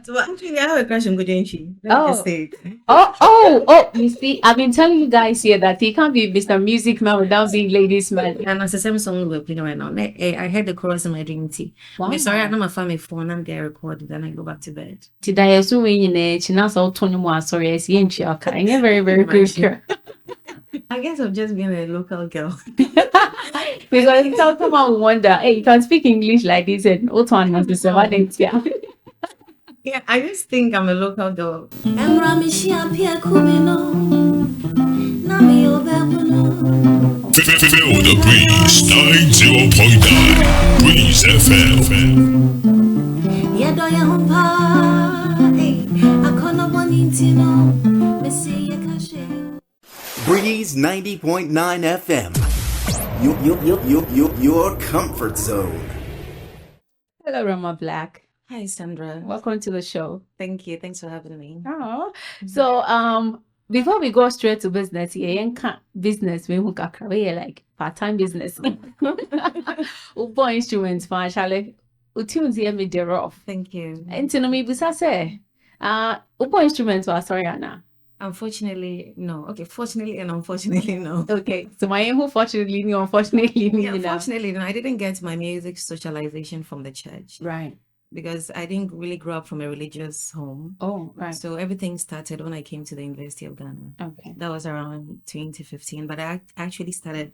So actually, I have a crush on Kojo Antwi. Let me just Oh, say it. you see, I've been telling you guys here that he can't be Mr. Music Man without being ladies man. And it's the same song we're playing right now. I heard the chorus in my dream tea. Wow. I'm sorry, I'm a family phone. I'm there recorded, then I go back to bed. Today, so when you know, China's all 21, sorry, I see in Chiaka. And you're very, very good. I guess I'm just being a local girl. Because someone wonder, hey, you can speak English like this and what one was the 7 Yeah, I just think I'm a local girl. Feel the breeze, 90.9 Breeze FM. Breeze 90.9 FM. Your comfort zone. Hello, Rama Blak. Hi, Sandra. Welcome to the show. Thank you. Thanks for having me. Oh, so before we go straight to business, business we like part-time business. Upo instruments, actually. Utunes here me off. Thank you. And to me, bisa say, upo instruments was sorry, Anna. Unfortunately, no. Okay, fortunately and unfortunately, no. Okay, so my who fortunately, no, unfortunately, yeah, unfortunately, no. I didn't get my music socialization from the church. Right. Because I didn't really grow up from a religious home. Oh, right. So everything started when I came to the University of Ghana. Okay. That was around 2015, but I actually started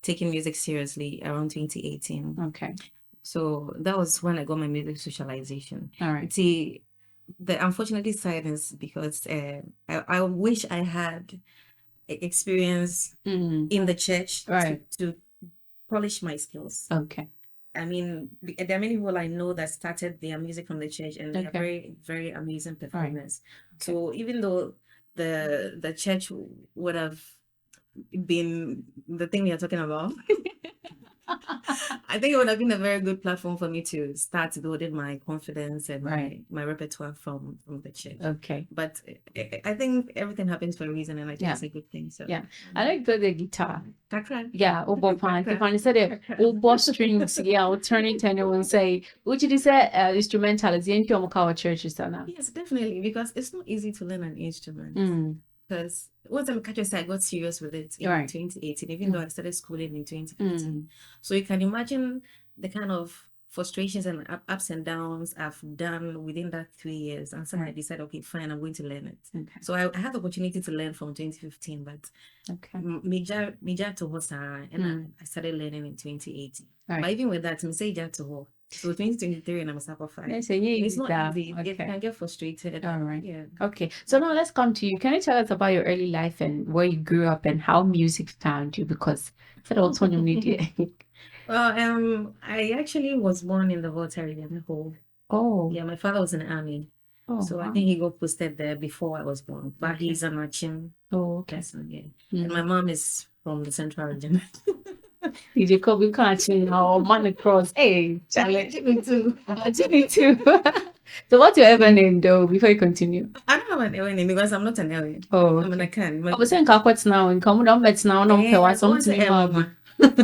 taking music seriously around 2018. Okay. So that was when I got my music socialization. All right. See, the unfortunately side is because I wish I had experience in the church to polish my skills. Okay. I mean, there are many people I know that started their music from the church, and they're very, very amazing performers. Right. Okay. So even though the church would have been the thing you're talking about, I think it would have been a very good platform for me to start building my confidence and my repertoire from the church. Okay. But I think everything happens for a reason, and I think it's a good thing. So yeah, I like the guitar. Kakra. Yeah, obo pan. If said it, obo strings. Yeah, I'll turn it to anyone and say, would you say instrumental is in your church is that? Yes, definitely, because it's not easy to learn an instrument. Because once I got serious with it in 2018, even though I started schooling in 2015. So you can imagine the kind of frustrations and ups and downs I've done within that 3 years. And so I decided, okay, fine, I'm going to learn it. Okay. So I had the opportunity to learn from 2015, but major to Hosa, and I started learning in 2018. But even with that, I'm saying to Ho. So 2023 and I'm sacrificed. It's not easy. Okay. You can get frustrated. All right. Yeah. Okay. So now let's come to you. Can you tell us about your early life and where you grew up and how music found you? Because I don't want media. Well, I actually was born in the Volta region. Oh. Yeah, my father was in the army. Oh, so I think he got posted there before I was born. But he's an Achin. Oh, okay. Person, yeah. And my mom is from the central region. Did you come catching our man across? Hey, challenge me too. So what's your ever name though before you continue? I don't have an ever name because I'm not an alien. Oh, okay. I mean, I can. I was saying Kakwats now and come down bets now. No, okay, something.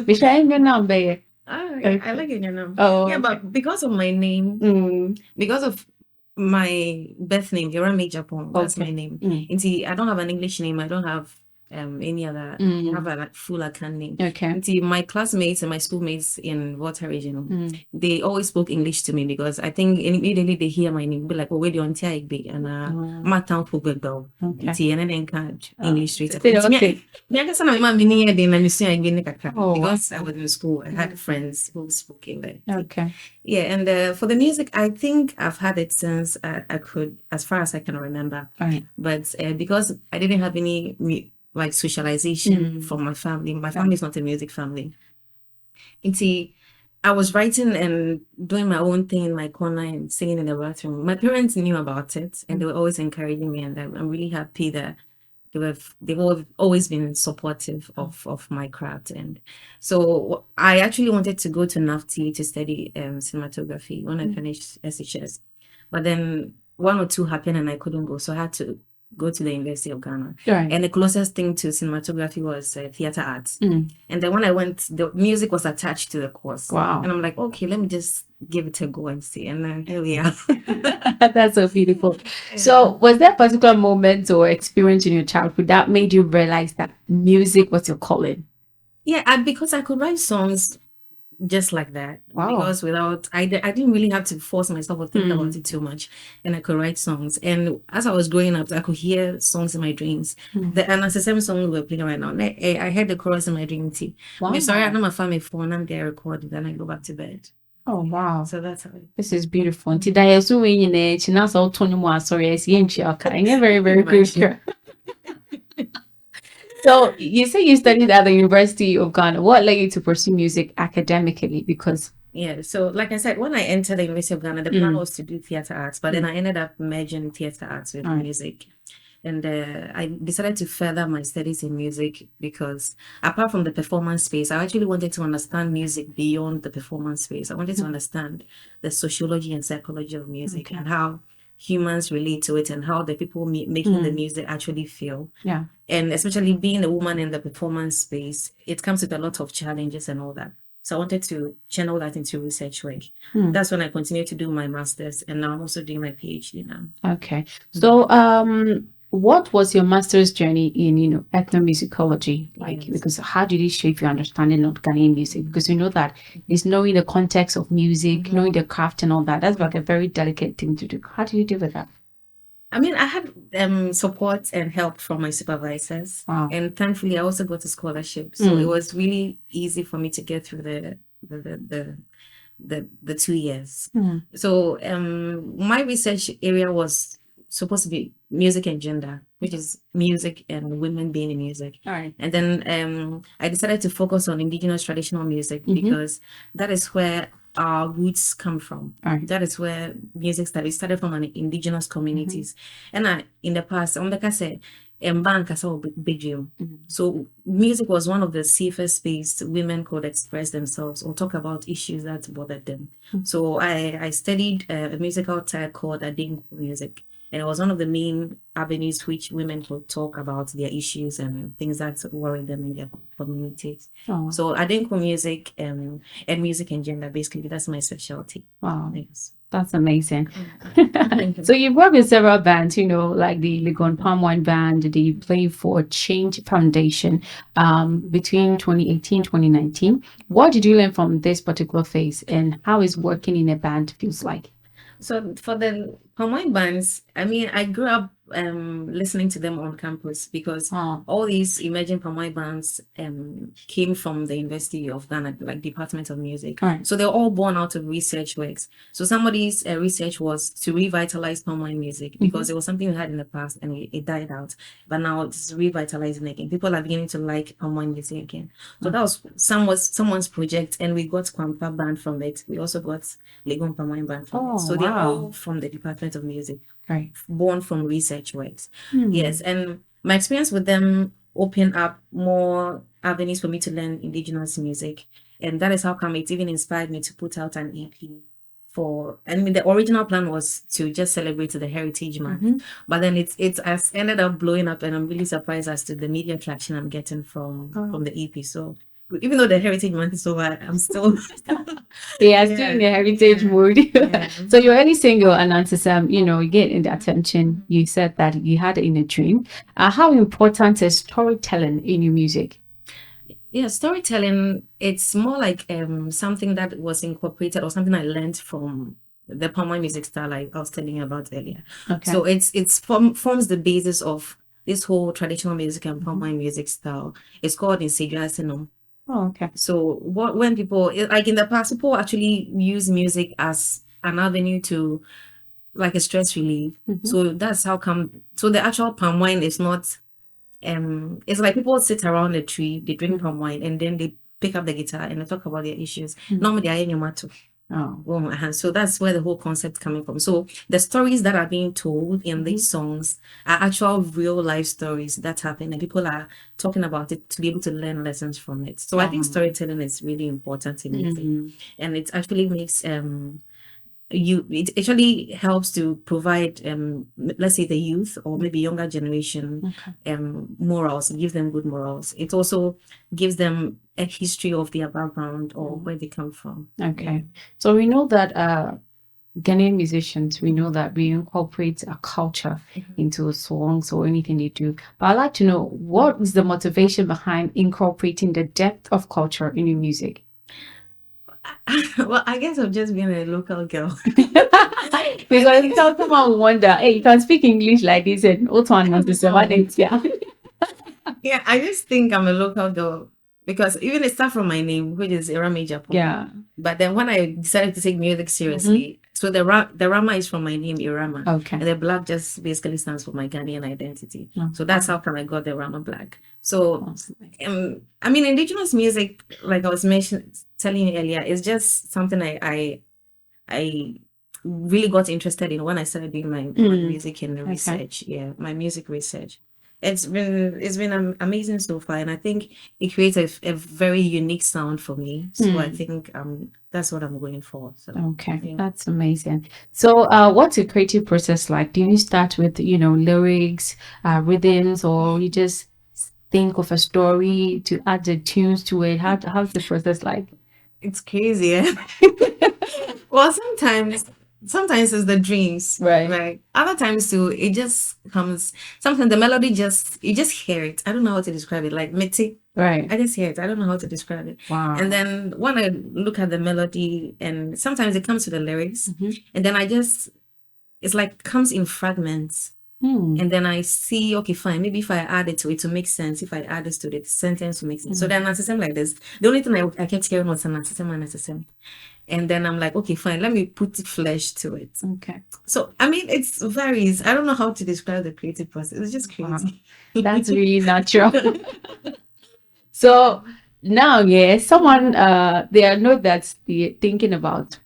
Which I ain't your number. I like your name. Oh, yeah, but because of my name, because of my birth name, Awura-Ama Agyapong, that's my name. And see, I don't have an English name. I don't have any other have a full Akan name. Okay. And see, my classmates and my schoolmates in Water Region, they always spoke English to me because I think immediately they hear my name, be like, oh, where do you want to be? And my town for Bego. See, and then encourage English straight up. Because I was in school, I had friends who spoke English. Okay. Yeah, and for the music, I think I've had it since I could, as far as I can remember. Right. But because I didn't have any like socialization from my family. My family is not a music family. And see, I was writing and doing my own thing in my corner and singing in the bathroom. My parents knew about it and they were always encouraging me, and I'm really happy that they've always been supportive of my craft. And so I actually wanted to go to NAFTI to study cinematography when I finished SHS. But then 1 or 2 happened and I couldn't go, so I had to go to the University of Ghana. Right. And the closest thing to cinematography was theater arts. And then when I went, the music was attached to the course. Wow. And I'm like, okay, let me just give it a go and see. And then here we are. That's so beautiful. Yeah. So was there a particular moment or experience in your childhood that made you realize that music was your calling? Yeah, because I could write songs just like that. Wow. Because I didn't really have to force myself or think about it too much, and I could write songs. And as I was growing up, I could hear songs in my dreams. The Asaase Nnwom song we're playing right now, I heard the chorus in my dream too. Wow. I'm sorry, I'm a family phone, I'm there recorded, then I go back to bed. Oh wow. So that's how this is beautiful. And today I so when you sorry, I see very, very good. So you say you studied at the University of Ghana. What led you to pursue music academically? Because so like I said, when I entered the University of Ghana, the plan was to do theater arts, but then I ended up merging theater arts with music. And I decided to further my studies in music because apart from the performance space, I actually wanted to understand music beyond the performance space. I wanted to understand the sociology and psychology of music and how humans relate to it and how the people making the music actually feel. Yeah. And especially being a woman in the performance space, it comes with a lot of challenges and all that. So I wanted to channel that into research work. That's when I continued to do my master's, and now I'm also doing my PhD now. Okay. So what was your master's journey in, ethnomusicology like? Yes. Because how did it shape your understanding of Ghanaian music? Because we know that it's knowing the context of music, knowing the craft and all that. That's like a very delicate thing to do. How do you deal with that? I mean, I had support and help from my supervisors. Wow. And thankfully I also got a scholarship. So it was really easy for me to get through the 2 years. So my research area was supposed to be music and gender, which is music and women being in music. All right. And then I decided to focus on indigenous traditional music because that is where our roots come from. Right. That is where music started. It started from an indigenous communities. And in the past, like I said, so music was one of the safest space women could express themselves or talk about issues that bothered them. So I studied a musical type called Atongo music. And it was one of the main avenues which women could talk about their issues and things that worry them in their communities. Oh. So Atongo music and music and gender, basically, that's my specialty. Wow. Yes. That's amazing. So you've worked with several bands, like the Legon Palm Wine Band, the Play for Change Foundation, between 2018 2019. What did you learn from this particular phase, and how is working in a band feels like? So for the palm wine bands, I mean, I grew up listening to them on campus because all these emerging palm wine bands came from the University of Ghana, like Department of Music. Right. So they're all born out of research works. So somebody's research was to revitalize palm wine music because it was something we had in the past and it died out. But now it's revitalizing again. People are beginning to like palm wine music again. So that was someone's project, and we got Kwampa band from it. We also got Legon Palm Wine band from it. So they're all from the Department of Music. Right. Born from research works. Yes. And my experience with them opened up more avenues for me to learn indigenous music. And that is how come it even inspired me to put out an EP the original plan was to just celebrate the Heritage Month. But then it has ended up blowing up, and I'm really surprised as to the media traction I'm getting from the EP. So even though the Heritage Month is over, I'm still still in the heritage mood. So your early single, Anantisam, you get in the attention. You said that you had it in a dream. How important is storytelling in your music? Yeah, storytelling, it's more like something that was incorporated or something I learned from the palm wine music style I was telling you about earlier. Okay. So it's forms the basis of this whole traditional music and palm wine music style. It's called Asaase Nnwom. Oh, okay. So when people, like in the past, people actually use music as an avenue to, like, a stress relief. So that's how come. So the actual palm wine is not. It's like people sit around a tree, they drink palm wine, and then they pick up the guitar and they talk about their issues. Normally, they are in your matter. So that's where the whole concept coming from. So the stories that are being told in these songs are actual real life stories that happen, and people are talking about it to be able to learn lessons from it. So I think storytelling is really important in music, and it actually makes it actually helps to provide let's say the youth or maybe younger generation morals, give them good morals. It also gives them a history of their background or where they come from. So we know that Ghanaian musicians, we know that we incorporate a culture into songs or anything they do. But I'd like to know, what is the motivation behind incorporating the depth of culture in your music? Well, I guess I've just been a local girl. Because someone will wonder, hey, you can speak English like this and Otuan wants to say, yeah, I just think I'm a local girl. Because even it starts from my name, which is Awura-Ama Agyapong. Yeah. But then when I decided to take music seriously, so the Rama is from my name, Awura-Ama. Okay. And the Black just basically stands for my Ghanaian identity. So that's how come I got the Rama Blak. So, I mean, indigenous music, like I was telling you earlier, is just something I really got interested in when I started doing my music and research. Yeah, my music research. It's been amazing so far, and I think it creates a very unique sound for me. So I think that's what I'm going for. So, that's amazing. So what's a creative process like? Do you start with lyrics, rhythms, or you just think of a story to add the tunes to it? How's the process like? It's crazy. Eh? Well, sometimes it's the dreams, right? Other times too, it just comes. Sometimes the melody you just hear it. I don't know how to describe it. Like Mitty, right? I just hear it. I don't know how to describe it. Wow. And then when I look at the melody, and sometimes it comes to the lyrics, and then it's like comes in fragments. And then I see, okay, fine. Maybe if I add it to it to make sense, if I add this to the sentence to make sense. So then narcissism like this. The only thing I kept hearing was narcissism. And then I'm like, okay, fine, let me put flesh to it. Okay. So, I mean, it varies. I don't know how to describe the creative process. It's just crazy. Wow. That's really natural. So now, someone, they know that they're thinking about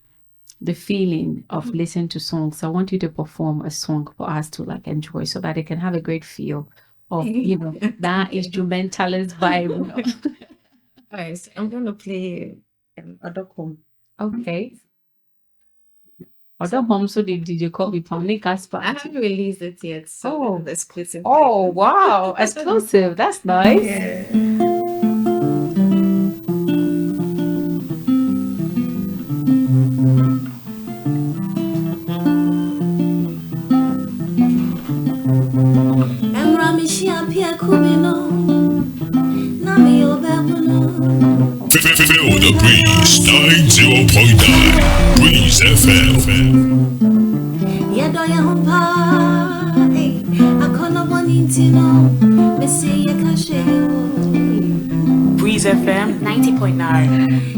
the feeling of listening to songs. I want you to perform a song for us to enjoy so that they can have a great feel of, that instrumentalist vibe. All right, so I'm going to play Odoko. Okay. Odoko, so did you call me Pamela Casper? I haven't released it yet. So it's exclusive. Oh, wow. Exclusive. That's nice. Yeah. Feel the breeze, 90.9 Breeze FM. Breeze FM 90.9.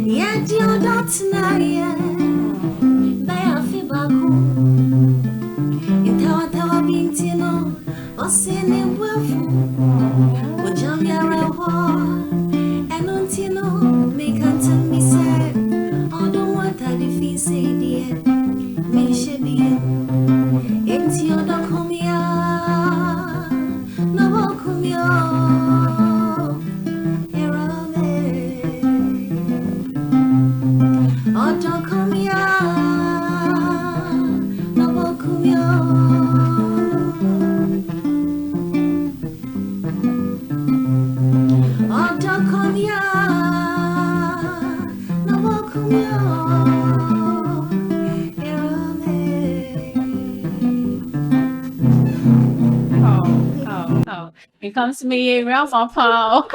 It comes to me around my palm.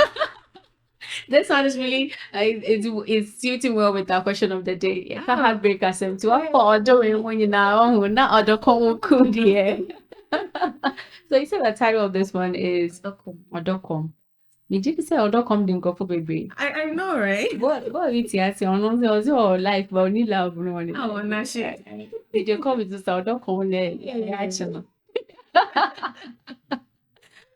This one is really it's suiting well with our question of the day. Yeah, heartbreak as to what doing when you now not other cool dear. So you said the title of this one is Odokom. Did you say Odokom didn't go for baby? I know, right? What it's your life, but only love no one. Oh, not sure. Did you call me to Odokom? Yeah.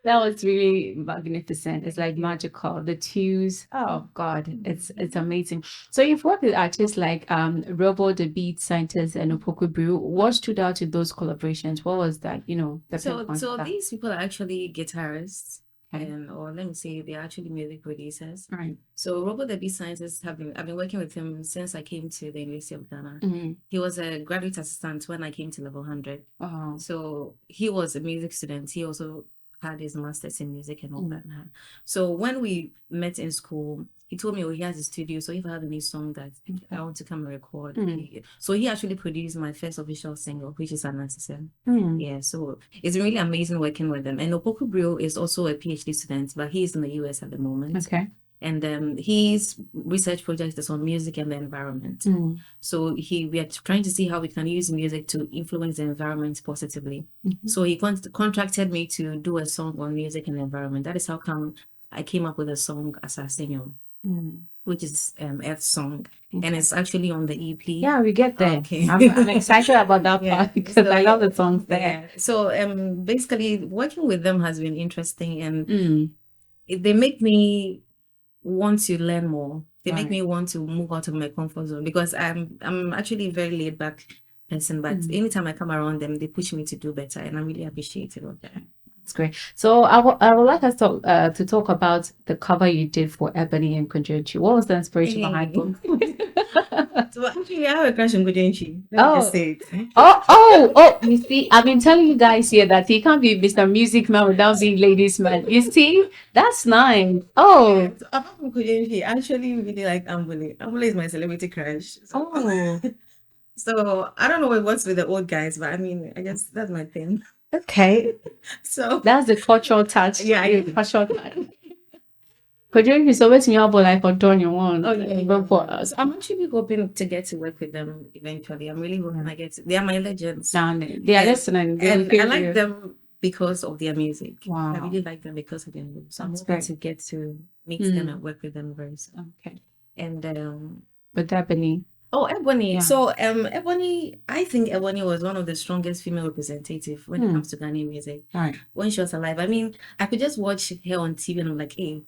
That was really magnificent. It's like magical. The tunes, oh God, it's amazing. So you've worked with artists like Robo, the Beat Scientist, and Opoku Brew. What stood out in those collaborations? What was that? So these people are actually guitarists. and or let me say they're actually music producers. Right. So Robert the Beat Scientist I've been working with him since I came to the University of Ghana. He was a graduate assistant when I came to level 100. Wow. So he was a music student. He also had his master's in music and all that. So when we met in school, he told me, he has a studio. So if I have a new song that I want to come and record. So he actually produced my first official single, which is Asaase Nnwom. Yeah, so it's really amazing working with them. And Opoku Brio is also a PhD student, but he's in the US at the moment. Okay. And his research project is on music and the environment. So we are trying to see how we can use music to influence the environment positively. So he contracted me to do a song on music and the environment. That is how come I came up with a song, Asaase Nnwom, which is Earth song. And it's actually on the EP. Yeah, we get there. Okay. I'm excited about that part because I love the songs there. Yeah. So basically, working with them has been interesting, and they make me want to learn more. They make me want to move out of my comfort zone, because I'm actually a very laid back person, but anytime I come around them, they push me to do better, and I'm really appreciative of that. That's great. So I would like us to talk about the cover you did for Ebony and Kojo Antwi. What was the inspiration behind it? So actually, I have a crush on Kojo Antwi. Let me just say it. Oh! You see, I've been telling you guys here that he can't be Mr. Music Man without being ladies man. You see, that's nice. Oh, So apart from Kojo Antwi, I actually really like Ambule. Ambule is my celebrity crush. So I don't know what's with the old guys, but I mean, I guess that's my thing. okay. So That's the cultural touch. Yeah, cultural touch. Kojo Antwi is always in your life for doing your one. Even for us. So I'm actually hoping to get to work with them eventually. I'm really hoping I get to. They are my legends. They are listening. And I like them because of their music. Wow. I really like them because of their music. So I'm That's hoping great. to get to meet them and work with them very soon. Okay. And With Ebony. Oh, Ebony. Yeah. So, Ebony, I think Ebony was one of the strongest female representative when it comes to Ghanaian music. Right. When she was alive, I mean, I could just watch her on TV and I'm like, hey.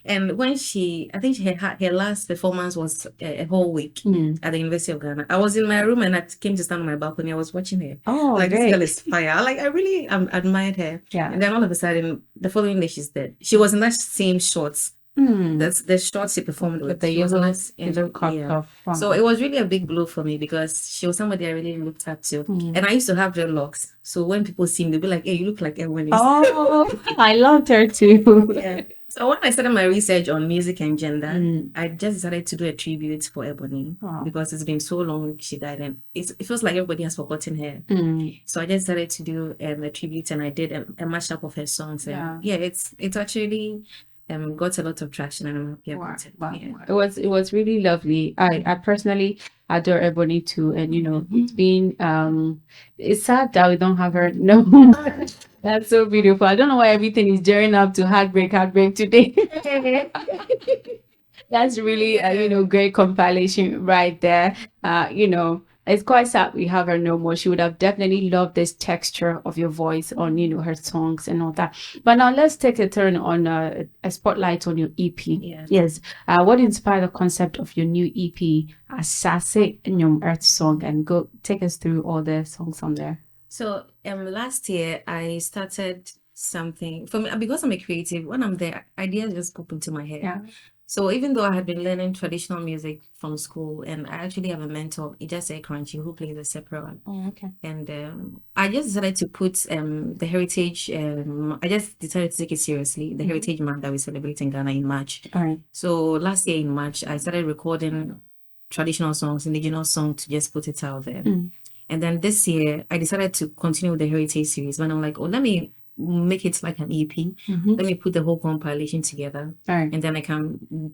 And when I think her last performance was a whole week at the University of Ghana. I was in my room and I came to stand on my balcony. I was watching her. Oh, like, great. this girl is fire. Like, I really admired her. Yeah. And then all of a sudden, the following day, she's dead. She was in that same shorts. That's the shorts she performed with. The She was yellow cut off. Wow. So it was really a big blow for me, because she was somebody I really looked up to. And I used to have dreadlocks. So when people see me, they'll be like, hey, you look like Ebony. Oh, I loved her too. Yeah. So when I started my research on music and gender, I just decided to do a tribute for Ebony. Because it's been so long she died, and it feels like everybody has forgotten her. So I just decided to do a tribute, and I did a mashup of her songs. And it's actually got a lot of traction, and I'm happy about it. Wow. Yeah. It was really lovely. I personally adore Ebony too, and it's been it's sad that we don't have her. No, that's so beautiful. I don't know why everything is gearing up to heartbreak today. That's really great compilation right there. It's quite sad we have her no more. She would have definitely loved this texture of your voice on, her songs and all that. But now let's take a turn on a spotlight on your EP. Yeah. Yes. What inspired the concept of your new EP, Asaase Nnwom Earth Song, and go take us through all the songs on there. So last year I started something for me, because I'm a creative. When I'm there, ideas just pop into my head. Yeah. So even though I had been learning traditional music from school, and I actually have a mentor, Korankye, who plays the separate. Oh, okay. And I just decided to put the heritage. I just decided to take it seriously. The Heritage Month that we celebrate in Ghana in March. All right. So last year in March, I started recording traditional songs, indigenous songs, to just put it out there. And then this year, I decided to continue with the heritage series. When I'm like, let me make it like an EP. Let me put the whole compilation together. All right. And then I can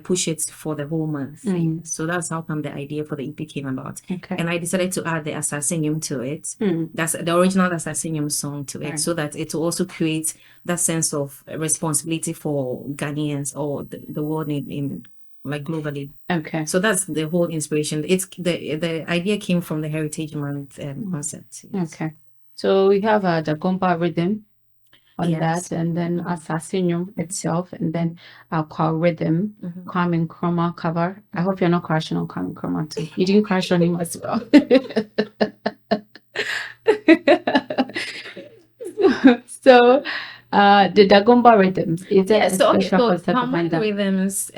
push it for the whole month. So that's how come the idea for the EP came about. Okay. And I decided to add the Asaase Nnwom to it. That's the original Asaase Nnwom song to it, so that it will also create that sense of responsibility for Ghanaians or the world in globally. Okay. So that's the whole inspiration. It's the idea came from the Heritage Month concept. Yes. Okay. So we have the compa rhythm on Yes. that, and then Asaase Nnwom itself, and then our call rhythm, Kwame Nkrumah cover. I hope you're not crashing on Kwame Nkrumah too. You didn't crash on him as well. So The Dagomba rhythms. Is there a So special concept behind that? rhythms,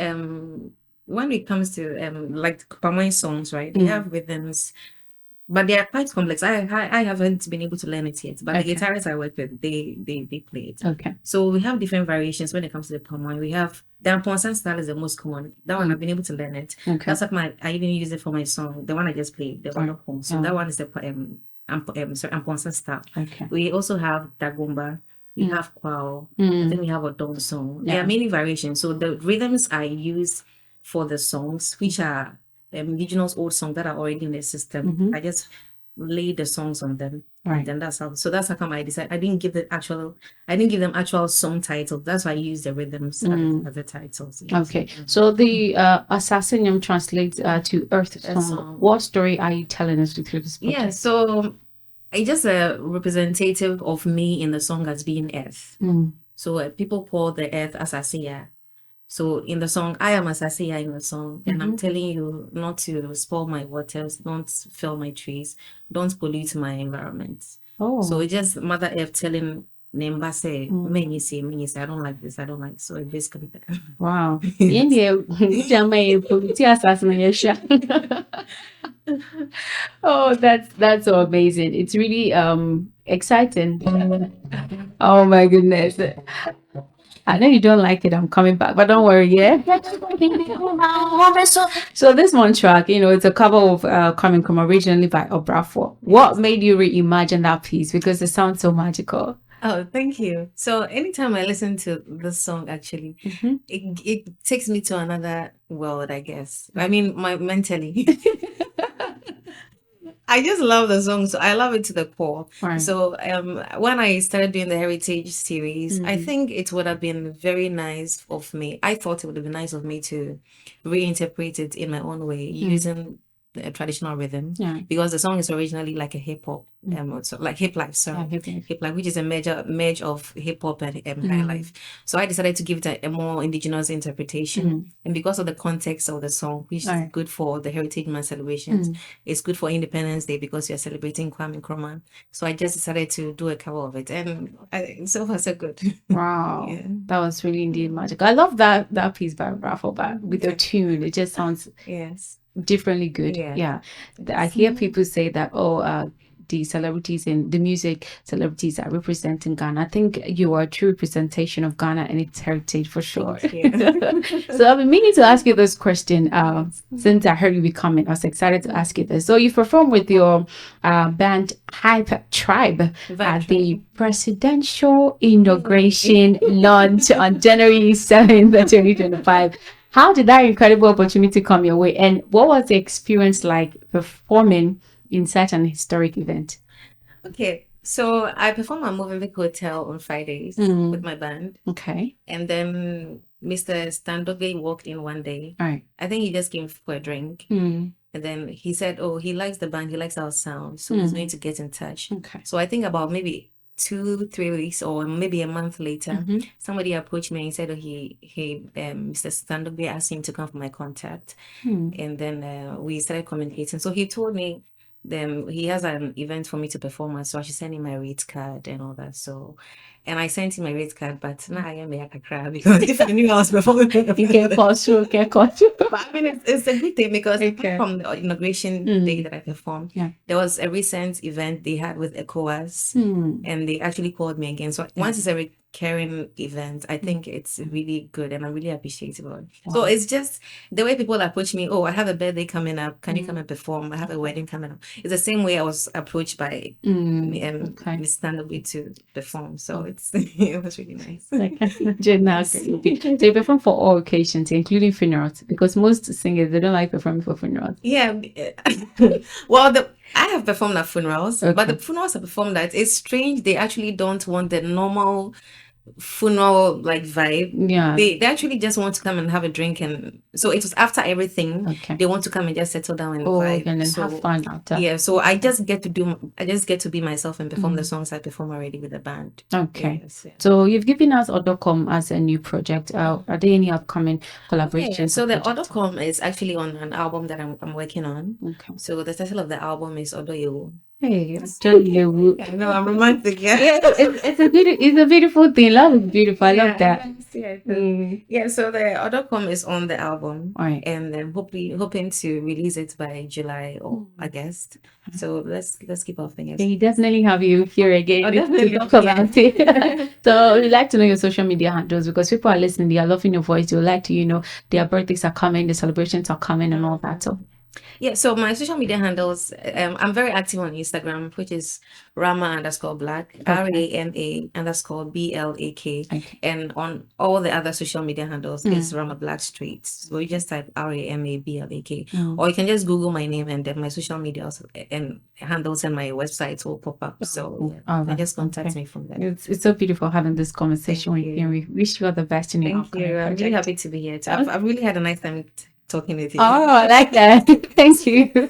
when it comes to like Pamwe songs, right? They have rhythms, but they are quite complex. I haven't been able to learn it yet, but the guitarists I work with, they play it. Okay. So we have different variations when it comes to the Pamwe. We have the Amponsan style is the most common. That one I've been able to learn it. Okay. That's like I even use it for my song, the one I just played, the Odokong. So that one is the Amponsan style. Okay. We also have Dagomba. We have Kwao. I think we have Atongo song. There are many variations. So the rhythms I use for the songs, which are indigenous old songs that are already in the system, I just lay the songs on them. Right. And that's how come I decided I didn't give them actual song titles. That's why I use the rhythms as the titles. Yes. Okay. So the Asaase Nnwom translates to Earth Song. What story are you telling us through this project? Yeah, so it's just a representative of me in the song as being Earth. So people call the Earth Asaase. So in the song, I am Asaase in the song, and I'm telling you not to spoil my waters, don't fill my trees, don't pollute my environment. So it's just Mother Earth telling Nemba say, many say, I don't like this, I don't like. So it's basically that. Wow. Oh, that's so amazing. It's really exciting. Oh my goodness. I know you don't like it. I'm coming back, but don't worry, yeah? So this one track, it's a cover of Coming From originally by Obrafo. What made you reimagine that piece? Because it sounds so magical. Oh, thank you. So anytime I listen to this song, actually, it takes me to another world, I guess. I mean, mentally. I just love the song, so I love it to the core. Right. So when I started doing the Heritage series, I think it would have been very nice of me. I thought it would have been nice of me to reinterpret it in my own way, using the traditional rhythm, because the song is originally like a hip hop, so like hip life, hip life, which is a merge of hip hop and high life. So I decided to give it a more indigenous interpretation, and because of the context of the song, which is good for the Heritage Month celebrations, it's good for Independence Day because you're celebrating Kwame Nkrumah. So I just decided to do a cover of it, and so far so good. Wow, that was really indeed magical. I love that piece by Raffle, but with the tune, it just sounds differently good. I hear people say that the celebrities in the music celebrities are representing Ghana. I think you are a true representation of Ghana and its heritage for sure. So I've been meaning to ask you this question since I heard you be coming. I was excited to ask you this. So you performed with your band Hype Tribe at the presidential inauguration launch on January 7th, 2025. How did that incredible opportunity come your way? And what was the experience like performing in such an historic event? Okay, so I performed at Movenpick Hotel on Fridays with my band. Okay. And then Mr. Standoge walked in one day. All right. I think he just came for a drink. And then he said, he likes the band, he likes our sound. So he's going to get in touch. Okay. So I think about maybe 2-3 weeks or maybe a month later, somebody approached me and said, Mr. Standoge asked him to come for my contact. And then we started communicating. So he told me he has an event for me to perform at, so I should send him my rate card and all that. So, and I sent him my rate card, but now I am a cry because if I knew I was performing, you can call through. But I mean, it's a good thing because from the inauguration day that I performed, there was a recent event they had with ECOWAS, and they actually called me again. So once it's a recurring event, I think it's really good, and I'm really appreciative of it. Wow. So it's just the way people approach me. I have a birthday coming up. Can you come and perform? I have a wedding coming up. It's the same way I was approached by Miss Standobe to perform. So it was really nice. So you perform for all occasions, including funerals, because most singers, they don't like performing for funerals. Yeah. Well, I have performed at funerals, but the funerals I performed at, it's strange. They actually don't want the normal funeral like vibe. They actually just want to come and have a drink, and so it was after everything. They want to come and just settle down and vibe and then have fun after. So I just get to be myself and perform the songs I perform already with the band. So you've given us Odocom as a new project. Are there any upcoming collaborations? So the Odocom is actually on an album that I'm working on. So the title of the album is Odoyo. Hey, I'm telling you. I know, I'm romantic, yeah. It's a beautiful thing. Love is beautiful. I love that. Yeah, so the Odocom is on the album. Right. And then hoping to release it by July or August. So let's keep our fingers. We definitely have you here again definitely, to talk about it. So we'd like to know your social media handles because people are listening, they are loving your voice, they would like to, their birthdays are coming, the celebrations are coming and all that. So yeah, so my social media handles, I'm very active on Instagram, which is Rama_Blak, RAMA_BLAK. Okay. And on all the other social media handles, it's Rama Blak Street. So you just type RAMABLAK. Or you can just Google my name and then my social media and handles and my website will pop up. So just contact me from there. It's so beautiful having this conversation with you. And we wish you all the best in your Thank you. I'm really happy to be here. I've really had a nice time talking with you. Oh, I like that. Thank you.